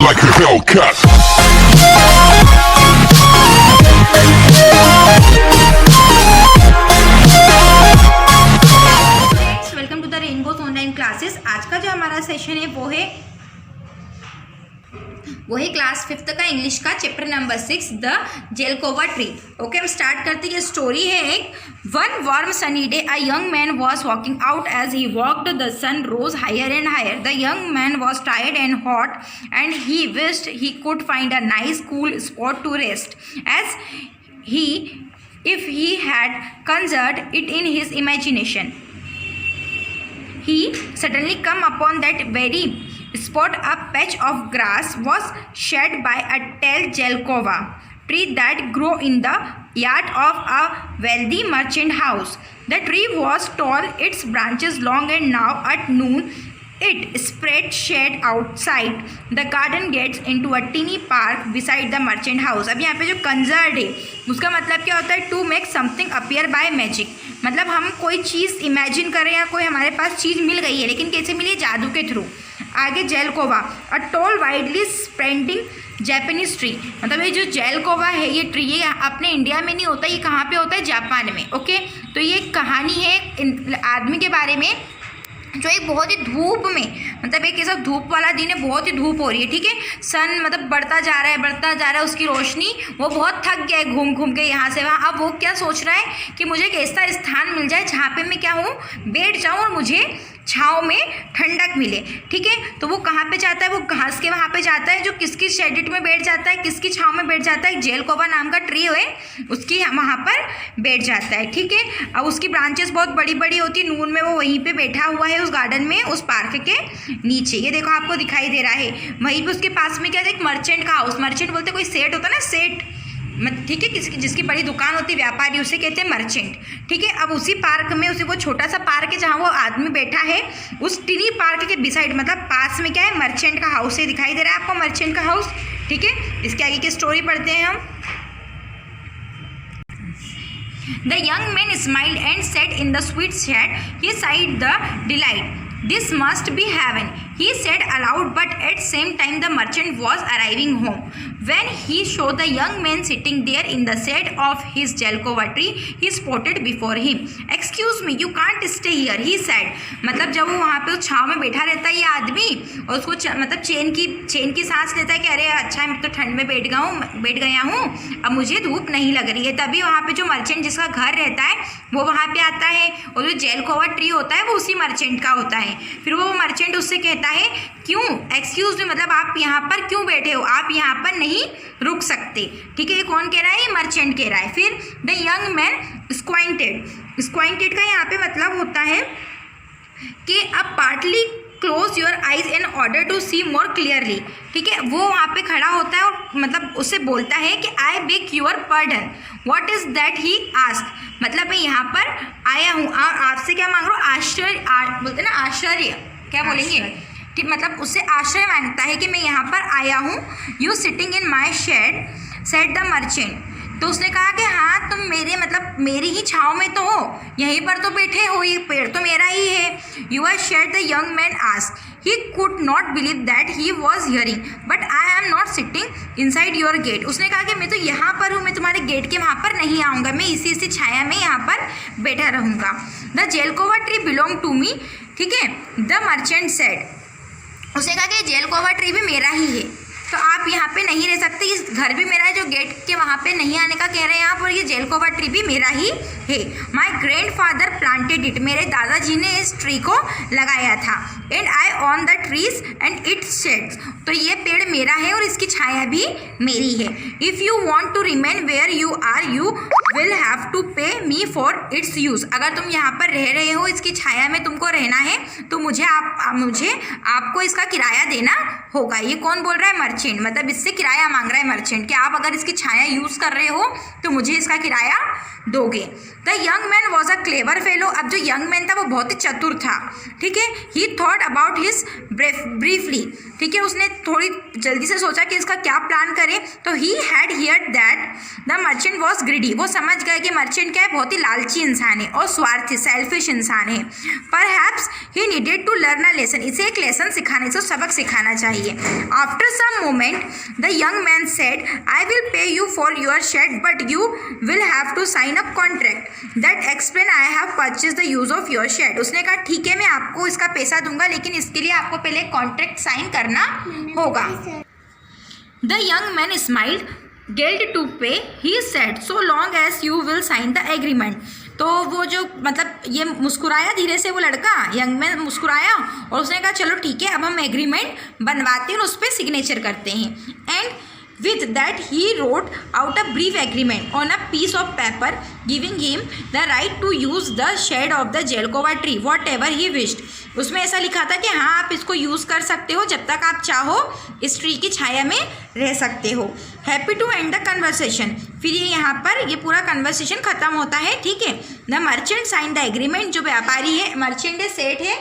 like a Hellcat. Welcome to the rainbows online classes. आज का जो हमारा सेशन है वो है क्लास 5th का इंग्लिश का chapter number 6 the zelkova tree. Okay, हम स्टार्ट करते हैं। स्टोरी है एक one warm sunny day a young man was walking out as he walked the sun rose higher and higher the young man was tired and hot and he wished he could find a nice cool spot to rest as he if he had conjured it in his imagination. He suddenly come upon that very spot a patch of grass was shed by a tall jelkova tree that grew in the yard of a wealthy merchant house. The tree was tall, its branches long, and now at noon it spread shade outside the garden gates into a teeny park beside the merchant house. अब यहाँ पे जो कंजर्ड है उसका मतलब क्या होता है? To make something appear by magic. मतलब हम कोई चीज़ इमेजिन करें या कोई हमारे पास चीज़ मिल गई है, लेकिन कैसे मिली? जादू के थ्रू। आगे zelkova a tall widely spreading Japanese tree. मतलब ये जो जेलकोवा है ये ट्री ये अपने इंडिया में नहीं होता, ये कहाँ पे होता है? जापान में। ओके, तो ये कहानी है आदमी के बारे में जो एक बहुत ही धूप में, मतलब एक ऐसा धूप वाला दिन है, बहुत ही धूप हो रही है, ठीक है। सन मतलब बढ़ता जा रहा है उसकी रोशनी। वो बहुत थक गया है घूम घूम के यहाँ से वहाँ। अब वो क्या सोच रहा है कि मुझे एक ऐसा स्थान मिल जाए जहाँ पे मैं क्या हूँ, बैठ जाऊँ और मुझे छाँव में ठंडक मिले, ठीक है। तो वो कहाँ पे जाता है? वो घास के वहाँ पे जाता है जो किसकी शेडेड में बैठ जाता है, किसकी छाँव में बैठ जाता है? जेलकोवा नाम का ट्री है, उसकी वहाँ पर बैठ जाता है, ठीक है। अब उसकी ब्रांचेस बहुत बड़ी बड़ी होती है। नून में वो वहीं पे बैठा हुआ है उस गार्डन में, उस पार्क के नीचे। ये देखो आपको दिखाई दे रहा है। वहीं पे उसके पास में क्या है? एक मर्चेंट का हाउस। मर्चेंट बोलते कोई सेठ होता है ना, सेठ, ठीक है, जिसकी बड़ी दुकान होती है, व्यापारी, उसे कहते हैं मर्चेंट, ठीक है। अब उसी पार्क में, उसी वो छोटा सा पार्क है जहाँ वो आदमी बैठा है, उस टिनी पार्क के बिसाइड, मतलब पास में क्या है? मर्चेंट का हाउस है। दिखाई दे रहा है आपको मर्चेंट का हाउस, ठीक है। इसके आगे की स्टोरी पढ़ते हैं हम। The young man smiled and said in the sweet chat, he sighed the delight. This must be heaven, he said aloud, but at same time the merchant was arriving home. When he saw the young man sitting there in the shade of his jelkova tree, he spotted before him. Excuse me, you can't stay here, he said. मतलब जब वो वहाँ पे उस छाँव में बैठा रहता है ये आदमी, और उसको मतलब चैन की सांस लेता है कि अरे अच्छा मैं तो ठंड में बैठ गया हूँ, अब मुझे धूप नहीं लग रही है। तभी वहाँ पे जो मर्चेंट जिसका घर रहता है वो वहाँ पे आता है, और जो जेलकोवा ट्री होता है वो उसी मर्चेंट का होता है। फिर वो मर्चेंट उससे कहता है क्यों, एक्सक्यूज मी, मतलब आप यहाँ पर क्यों बैठे हो? आप यहाँ पर नहीं रुक सकते, ठीक है। ये कौन कह रहा है? ये मर्चेंट कह रहा है। फिर द यंग मैन स्क्वाइंटेड का यहाँ पे मतलब होता है कि अब partly close your eyes in order to see more clearly, ठीक है। वो वहाँ पे खड़ा होता है और मतलब उससे बोलता है कि I beg your pardon, what is that he ask. मतलब मैं यहाँ पर आया हूँ और आपसे क्या मांग रहा हूँ? आश्चर्य, बोलते ना आश्चर्य, क्या बोलेंगे? ठीक, मतलब उससे आश्रय मांगता है कि मैं यहाँ पर आया हूँ। You sitting in my shade said the merchant. तो उसने कहा कि हाँ तुम मेरे मतलब मेरी ही छाँव में तो हो, यहीं पर तो बैठे हो, ये पेड़ तो मेरा ही है। You are shade the young man ask. He could not believe that he was hearing, but I am not sitting inside your gate. उसने कहा कि मैं तो यहाँ पर हूँ, मैं तुम्हारे गेट के वहाँ पर नहीं आऊँगा, मैं इसी छाया में यहाँ पर बैठा रहूँगा। The zelkova tree belong to me, ठीक है, द मर्चेंट सेड। उसने कहा कि जेलकोवा ट्री भी मेरा ही है, तो आप यहाँ पे नहीं रह सकते, इस घर भी मेरा है, जो गेट के वहाँ पे नहीं आने का कह रहे हैं आप, और ये जेलकोवा ट्री भी मेरा ही है। माई ग्रैंडफादर प्लांटेड इट, मेरे दादाजी ने इस ट्री को लगाया था। And I on the trees and it's shades, तो ये पेड़ मेरा है और इसकी छाया भी मेरी है। If you want to remain where you are you will have to pay me for its use. अगर तुम यहाँ पर रह रहे हो, इसकी छाया में तुमको रहना है, तो मुझे आपको इसका किराया देना होगा। ये कौन बोल रहा है? मर्चेंट, मतलब इससे किराया मांग रहा है मर्चेंट कि आप अगर इसकी छाया यूज़ कर रहे हो तो मुझे इसका किराया दोगे। The young man was a clever fellow. अब जो यंग मैन था वो बहुत ही चतुर था, ठीक है। ही थॉट अबाउट हिज ब्रीफली, ठीक है। उसने थोड़ी जल्दी से सोचा कि इसका क्या प्लान करे। तो he had heard that the merchant was greedy, वो समझ गए कि मर्चेंट क्या है, बहुत ही लालची इंसान है और स्वार्थी सेल्फिश इंसान है। Perhaps he needed to learn a lesson, इसे एक लेसन सिखाने से सबक सिखाना चाहिए। After some moment the young man said I will pay you for your shade but you will have to sign a contract that explain I have purchase the use of your shade. उसने कहा ठीक है मैं आपको इसका पैसा दूंगा, लेकिन इसके लिए आपको पहले कॉन्ट्रैक्ट साइन करना होगा। The young man smiled glad to pay he said so long as you will sign the agreement. तो वो जो मतलब ये मुस्कुराया धीरे से, वो लड़का यंग मैन मुस्कुराया और उसने कहा चलो ठीक है अब हम एग्रीमेंट बनवाते हैं और उस पर सिग्नेचर करते हैं। And with that he wrote out a brief agreement on a piece of paper giving him the right to use the shade of the Jelkova tree whatever he wished। उसमें ऐसा लिखा था कि हाँ आप इसको यूज़ कर सकते हो जब तक आप चाहो, इस ट्री की छाया में रह सकते हो। Happy to end the conversation, फिर ये यहाँ पर ये पूरा कन्वर्सेशन ख़त्म होता है, ठीक है। The merchant sign the agreement, जो व्यापारी है मर्चेंट है सेठ है,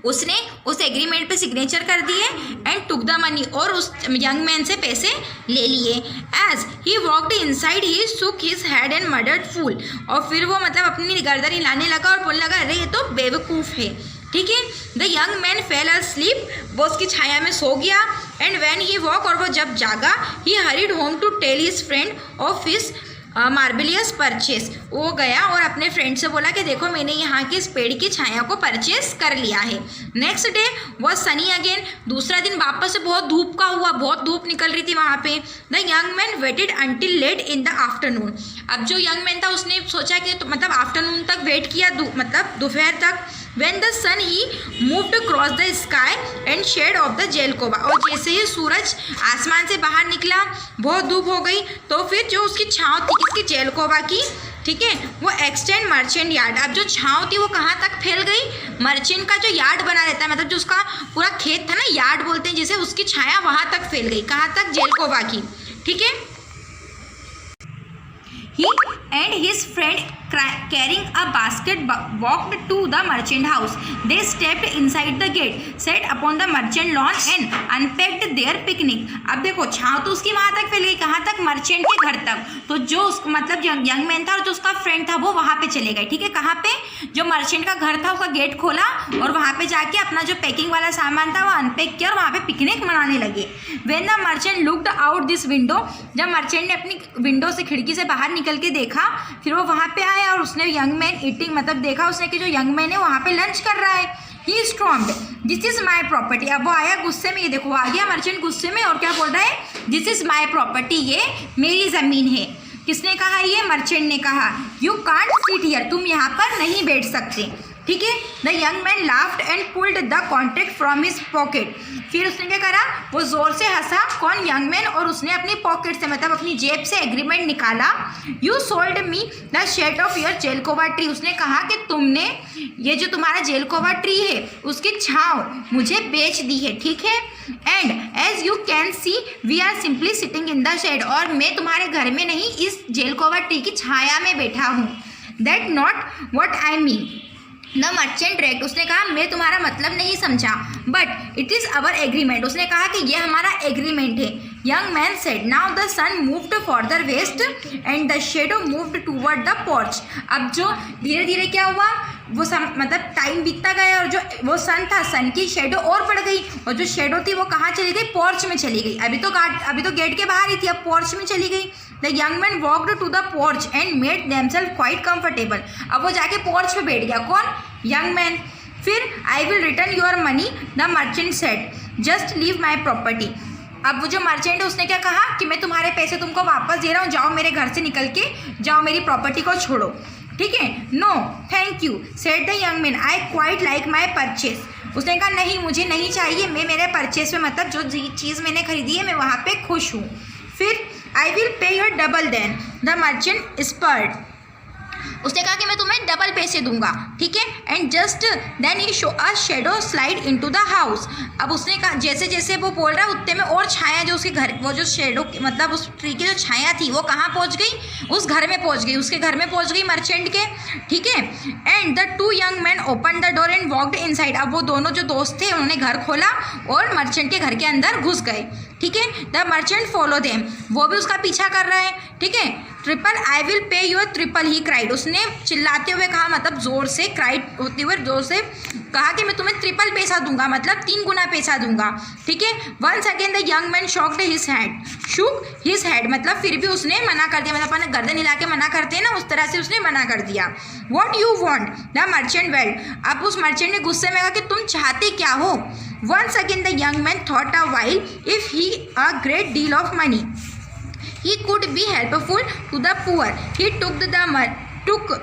उसने उस एग्रीमेंट पे सिग्नेचर कर दिए। एंड टुक द मनी, और उस यंग मैन से पैसे ले लिए। As he walked inside he shook his head and muttered fool, और फिर वो मतलब अपनी गर्दन हिलाने लगा और बोलने लगा अरे ये तो बेवकूफ़ है, ठीक है। The young man fail asleep, वो उसकी छाया में सो गया। एंड व्हेन ही वॉक, और वो जब जागा, he hurried home to tell his friend of his marvellous purchase, वो गया और अपने फ्रेंड से बोला कि देखो मैंने यहाँ की इस पेड़ की छाया को परचेस कर लिया है। Next day was Sunny again, दूसरा दिन वापस से बहुत धूप का हुआ, बहुत धूप निकल रही थी वहाँ पे। The young man waited until late in the afternoon, अब जो यंग मैन था उसने सोचा कि तो मतलब आफ्टरनून तक वेट किया, मतलब दोपहर तक। When the sun he moved across the sky and shade of the Jelkova, और जैसे ही सूरज आसमान से बाहर निकला बहुत धूप हो गई, तो फिर जो उसकी छाँव थी किसकी, जेलकोवा की, ठीक है, वो एक्सटेंड मर्चेंट यार्ड। अब जो छाँव थी वो कहाँ तक फैल गई, मर्चेंट का जो यार्ड बना रहता है, मतलब जो उसका पूरा खेत था ना, यार्ड बोलते हैं जिसे, उसकी छाया वहाँ तक फैल गई, कहाँ तक, जेलकोवा की, ठीक है। He and his friend carrying a basket walked to the merchant house. They stepped inside the gate, sat upon the merchant lawn and unpacked their picnic. अब देखो छाँव तो उसकी वहाँ तक फैल गई, कहाँ तक, मर्चेंट के घर तक। तो जो मतलब यंग मैन था और जो उसका फ्रेंड था वो वहाँ पे चले गए, ठीक है। कहाँ पे, जो मर्चेंट का घर था उसका गेट खोला और वहाँ पे जाके अपना जो पैकिंग वाला सामान था वो अनपैक किया और वहाँ पे पिकनिक मनाने लगे। When the merchant looked out this window, जब मर्चेंट ने अपनी विंडो से, खिड़की से बाहर निकल के देखा, फिर वो वहाँ पे आया और उसने यंग मैन ईटिंग, मतलब देखा उसने कि जो यंग मैन है वहाँ पे लंच कर रहा है। He stormed this is my property, अब वो आया गुस्से में, ये देखो आ गया मर्चेंट गुस्से में और क्या बोल रहा है, दिस इज माई प्रॉपर्टी, ये मेरी ज़मीन है। किसने कहा, ये मर्चेंट ने कहा। यू कांट सिट हियर, तुम यहाँ पर नहीं बैठ सकते, ठीक है। The young man laughed and pulled the contract from his pocket, फिर उसने क्या करा, वो जोर से हंसा, कौन, यंग मैन, और उसने अपनी पॉकेट से, मतलब अपनी जेब से एग्रीमेंट निकाला। You sold me the shade of your zelkova tree, उसने कहा कि तुमने ये जो तुम्हारा जेलकोवा ट्री है उसकी छाँव मुझे बेच दी है, ठीक है। And as you can see we are simply sitting in the shade, और मैं तुम्हारे घर में नहीं इस जेलकोवा ट्री की छाया में बैठा हूँ। That not what I mean the merchant raged, उसने कहा मैं तुम्हारा मतलब नहीं समझा, but it is our agreement, उसने कहा कि यह हमारा एग्रीमेंट है। Young man said now the sun moved further west and the shadow moved toward the porch, अब जो धीरे धीरे क्या हुआ, वो मतलब टाइम बीतता गया और जो वो सन था, सन की शेडो और बढ़ गई, और जो शेडो थी वो कहाँ चली गई, पोर्च में चली गई। अभी तो गेट के बाहर ही थी, अब पोर्च में चली गई। The young man walked to the porch and made themselves quite comfortable, अब वो जाके पोर्च पे बैठ गया, कौन, यंग मैन। फिर I will return your money the merchant said just leave my property, अब वो जो मर्चेंट है उसने क्या कहा कि मैं तुम्हारे पैसे तुमको वापस दे रहा हूँ, जाओ मेरे घर से निकल के जाओ, मेरी प्रॉपर्टी को छोड़ो, ठीक है। No thank you said the young man I quite like my purchase, उसने कहा नहीं मुझे नहीं चाहिए, मैं मेरे परचेस में, मतलब जो चीज़ मैंने खरीदी है मैं वहाँ पे खुश हूँ। फिर I will pay your double then the merchant spurred, उसने कहा कि मैं तुम्हें डबल पैसे दूंगा, ठीक है। And just then he show a shadow slide into the house. अब उसने कहा जैसे जैसे वो बोल रहा है उतने में और छाया जो उसके घर, वो जो शेडो मतलब उस ट्री की जो छाया थी वो कहाँ पहुँच गई, उस घर में पहुँच गई, उसके घर में पहुँच गई मर्चेंट के, ठीक है। And the two young man open the door and walked inside. अब वो दोनों जो दोस्त थे उन्होंने घर खोला और मर्चेंट के घर के अंदर घुस गए, ठीक है। द मर्चेंट फॉलो देम, वो भी उसका पीछा कर रहा है, ठीक है। Triple I will pay your triple, he cried, उसने चिल्लाते हुए कहा, मतलब जोर से, क्राइड होते हुए जोर से कहा कि मैं तुम्हें ट्रिपल पैसा दूंगा, मतलब 3 गुना पैसा दूंगा, ठीक है। Once again the young man shocked his head, shook his head, मतलब फिर भी उसने मना कर दिया, मतलब अपन गर्दन हिला के मना करते हैं ना, उस तरह से उसने मना कर दिया। What you want, the merchant weld, अब उस मर्चेंट ने गुस्से में कहा कि तुम चाहते क्या हो। Once again the young man thought a while if he a great deal of money he could be helpful to the poor. He took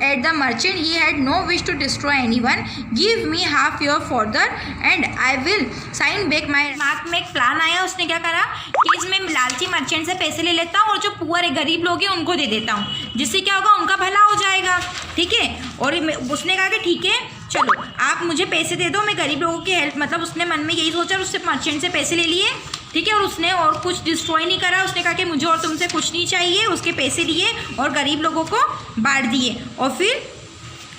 at the merchant. He had no wish to destroy anyone. Give me half your further and I will sign back my. दिमाग में एक plan आया, उसने क्या करा कि इसमें लालची मर्चेंट से पैसे ले लेता हूँ और जो पुअर है, गरीब लोग हैं, उनको दे देता हूँ, जिससे क्या होगा, उनका भला हो जाएगा, ठीक है। और उसने कहा कि ठीक है चलो आप मुझे पैसे दे दो, मैं गरीब लोगों की हेल्प, मतलब उसने मन में यही सोचा, उससे मर्चेंट से पैसे ले लिए, ठीक है। और उसने और कुछ डिस्ट्रॉय नहीं करा, उसने कहा कि मुझे और तुमसे कुछ नहीं चाहिए, उसके पैसे लिए और गरीब लोगों को बांट दिए। और फिर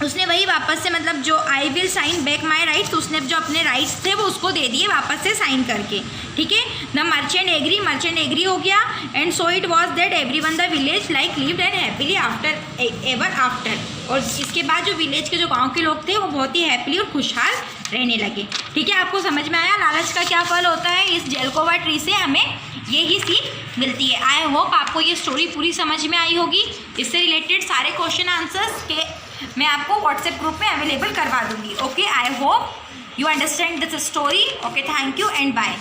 उसने वही वापस से, मतलब जो I will sign back my rights, उसने जो अपने राइट्स थे वो उसको दे दिए वापस से साइन करके, ठीक है। द मर्चेंट एग्री हो गया। And so it was that every one the village like lived and happily after ever after. और इसके बाद जो विलेज के जो गाँव के लोग थे वो बहुत ही हैप्पीली और खुशहाल रहने लगे, ठीक है। आपको समझ में आया लालच का क्या फल होता है। इस जेलकोवा ट्री से हमें यही सीख मिलती है। आई होप आपको ये स्टोरी पूरी समझ में आई होगी। इससे रिलेटेड सारे क्वेश्चन आंसर्स के मैं आपको व्हाट्सएप ग्रुप में अवेलेबल करवा दूंगी। Okay, I hope you understand this story. Okay, thank you and bye.